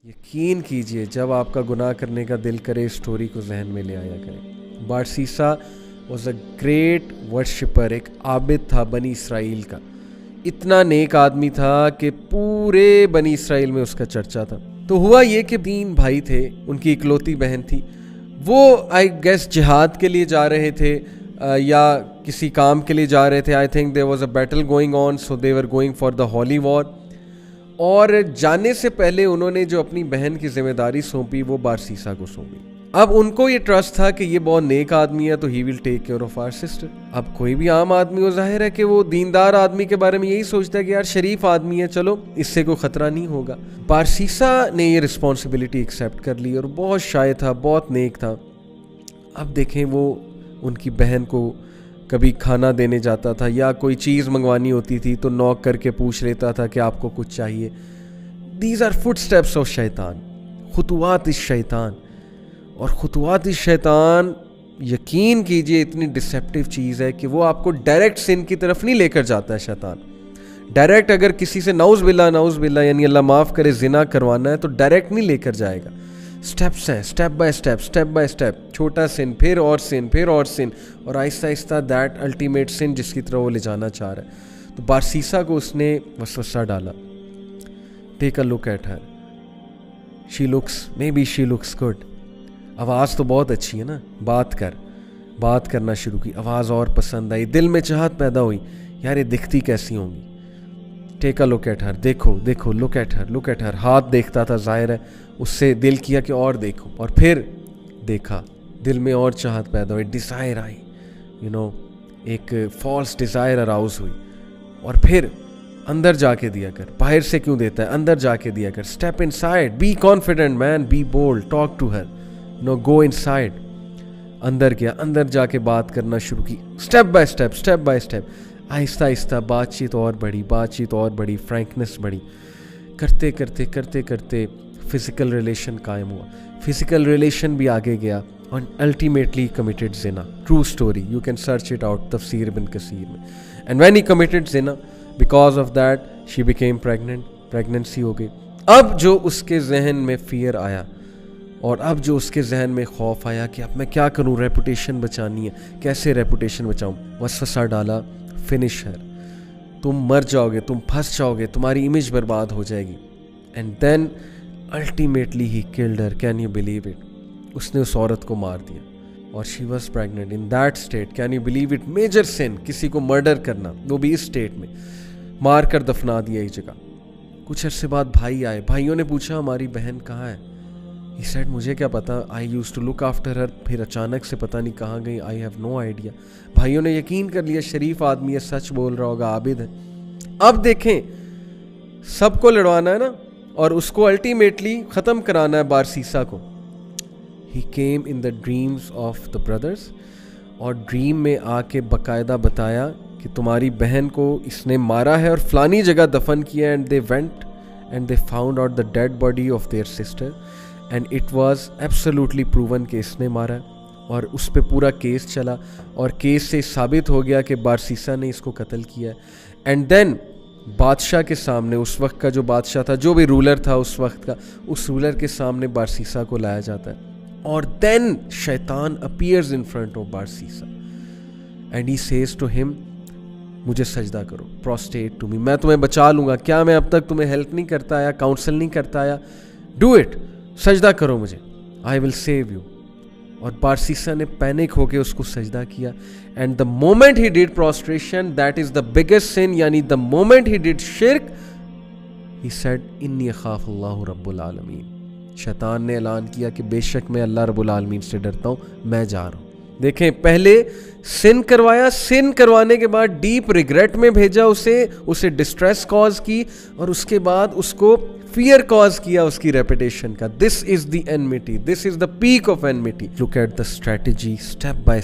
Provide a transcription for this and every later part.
यकीन कीजिए जब आपका गुनाह करने का दिल करे इस स्टोरी को जहन में ले आया करें। बारसीसा वॉज अ ग्रेट वर्शिपर, एक आबिद था बनी इसराइल का। इतना नेक आदमी था कि पूरे बनी इसराइल में उसका चर्चा था। तो हुआ ये कि 3 भाई थे, उनकी इकलौती बहन थी। वो आई गेस जिहाद के लिए जा रहे थे या किसी काम के लिए जा रहे थे। I think there was a battle going on, so they were going for the holy war. और जाने से पहले उन्होंने जो अपनी बहन की जिम्मेदारी सौंपी वो बारसीसा को सौंपी। अब उनको ये ट्रस्ट था कि ये बहुत नेक आदमी है तो he will take care of our sister. अब कोई भी आम आदमी हो, जाहिर है कि वो दीनदार आदमी के बारे में यही सोचता है कि यार शरीफ आदमी है, चलो इससे कोई खतरा नहीं होगा। बारसीसा ने ये रिस्पॉन्सिबिलिटी एक्सेप्ट कर ली और बहुत शाय था, बहुत नेक था। अब देखें, वो उनकी बहन को कभी खाना देने जाता था या कोई चीज़ मंगवानी होती थी तो नॉक करके पूछ लेता था कि आपको कुछ चाहिए। दीज आर फुटस्टेप्स ऑफ शैतान, खुतुवात इस शैतान। और खुतुवात इस शैतान, यकीन कीजिए, इतनी डिसेप्टिव चीज़ है कि वो आपको डायरेक्ट सिन की तरफ नहीं लेकर जाता है। शैतान डायरेक्ट अगर किसी से नाउज़ बिल्ला यानी अल्लाह माफ़ करे जिना करवाना है तो डायरेक्ट नहीं लेकर जाएगा। स्टेप्स हैं, स्टेप बाय स्टेप, छोटा सिन, फिर और सिन, फिर और सिन, और आहिस्ता आहिस्ता दैट अल्टीमेट सिन जिसकी तरह वो ले जाना चाह रहा है। तो बारसीसा को उसने वसवसा डाला, take a look at her, she looks good. आवाज़ तो बहुत अच्छी है ना, बात करना शुरू की, आवाज़ और पसंद आई, दिल में चाहत पैदा हुई, यार ये दिखती कैसी होंगी। Take a look at her, देखो, लुक एट हर। हाथ देखता था, जाहिर है उससे दिल किया कि और देखो, और फिर देखा, दिल में और चाहत पैदा हुई, डिज़ायर आई, एक फॉल्स डिज़ायर अराउज हुई। और फिर अंदर जाके दिया कर, बाहर से क्यों देता है, अंदर जाके दिया कर। Step inside, be confident man, be bold, talk to her, go inside. अंदर गया, अंदर जाके बात करना शुरू की, step by step, Aahista Aahista बातचीत और बढ़ी, फ्रैंकनेस बढ़ी। करते करते फिजिकल रिलेशन कायम हुआ, फिजिकल रिलेशन भी आगे गया और ultimately committed Jinnah. True story, you can search it out तफसीर इब्न कसीर में। And when he committed Jinnah, because of that she became pregnant, pregnancy हो गई। अब जो उसके जहन में फियर आया और अब जो उसके जहन में खौफ आया कि अब मैं क्या करूं, रेपुटेशन बचानी है, कैसे रेपुटेशन बचाऊं, वसवसा डाला, फिनिश हर, तुम मर जाओगे, तुम फंस जाओगे, तुम्हारी इमेज बर्बाद हो जाएगी। And then ultimately he killed her, can you believe it, उसने उस औरत को मार दिया और she was pregnant in that state. Can you believe it, major sin, किसी को मर्डर करना, वो भी इस स्टेट में, मार कर दफना दिया एक जगह। कुछ अरसे बाद भाई आए, भाइयों ने पूछा हमारी बहन कहाँ है। ही सेड मुझे क्या पता, I used to look after her, फिर अचानक से पता नहीं कहाँ गई, आई हैव नो आइडिया। भाइयों ने यकीन कर लिया शरीफ आदमी है, सच बोल रहा होगा, आबिद है। अब देखें, सबको लड़वाना है ना, और उसको अल्टीमेटली ख़त्म कराना है बारसीसा को। He came in the dreams of the brothers, और ड्रीम में आके बाकायदा बताया कि तुम्हारी बहन को इसने मारा है और फलानी जगह दफन किया। And they went and they found out the dead body of their sister and it was absolutely proven कि इसने मारा है। और उस पर पूरा केस चला और केस से साबित हो गया कि बारसीसा ने इसको कत्ल किया। एंड देन बादशाह के सामने, उस वक्त का जो बादशाह था, जो भी रूलर था उस वक्त का, उस रूलर के सामने बारसीसा को लाया जाता है। और देन शैतान appears in front of Barsisa and he says to him, मुझे सजदा करो, प्रोस्टेट टू मी, मैं तुम्हें बचा लूंगा। क्या मैं अब तक तुम्हें हेल्प नहीं करता आया, काउंसल नहीं करता आया? डू इट, सजदा करो मुझे, आई विल सेव यू। और बारसीसा ने पैनिक होके उसको सजदा किया। And the moment he did prostration, that is the biggest sin, यानी द मोमेंट ही डिड शिर्क, ही सेड इन्नी अखाफुल्लाह रब्बुल आलमीन। शैतान ने ऐलान किया कि बेशक मैं अल्लाह रब्बुल आलमीन से डरता हूँ, मैं जा रहा हूँ। देखें, पहले सिन करवाया, सिन करवाने के बाद डीप रिग्रेट में भेजा उसे डिस्ट्रेस कॉज की, और उसके बाद उसको फियर कॉज किया उसकी रेपुटेशन का। This is the enmity, this is the peak of enmity. Look at the strategy, step by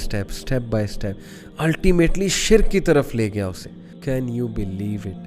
step, ultimately शिर्क की तरफ ले गया उसे। Can you believe it?